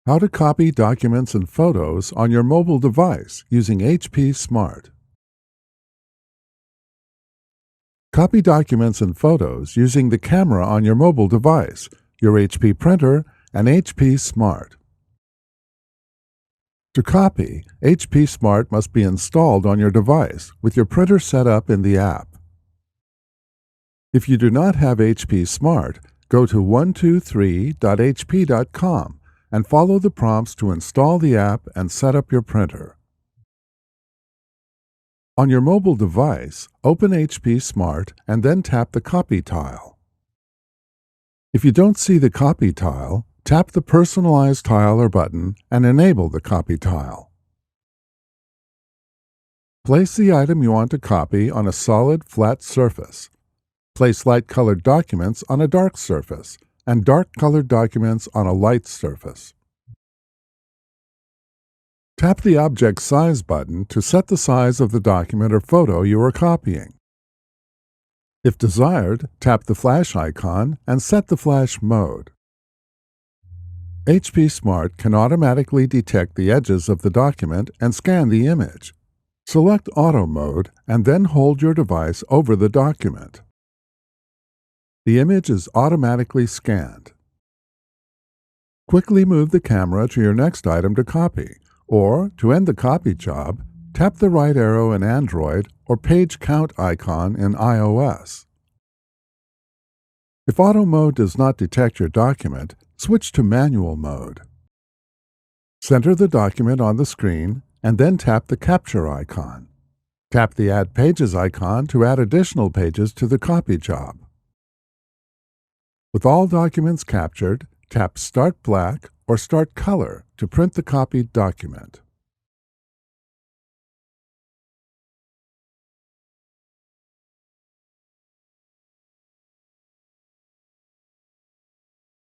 How to copy documents and photos on your mobile device using HP Smart. Copy documents and photos using the camera on your mobile device, your HP printer, and HP Smart. To copy, HP Smart must be installed on your device with your printer set up in the app. If you do not have HP Smart, go to 123.hp.com and follow the prompts to install the app and set up your printer. On your mobile device, open HP Smart and then tap the Copy tile. If you don't see the Copy tile, tap the Personalize tile or button and enable the Copy tile. Place the item you want to copy on a solid, flat surface. Place light-colored documents on a dark surface and dark-colored documents on a light surface. Tap the Object Size button to set the size of the document or photo you are copying. If desired, tap the flash icon and set the flash mode. HP Smart can automatically detect the edges of the document and scan the image. Select Auto Mode and then hold your device over the document. The image is automatically scanned. Quickly move the camera to your next item to copy, or, to end the copy job, tap the right arrow in Android or Page Count icon in iOS. If Auto Mode does not detect your document, switch to Manual Mode. Center the document on the screen and then tap the Capture icon. Tap the Add Pages icon to add additional pages to the copy job. With all documents captured, tap Start Black or Start Color to print the copied document.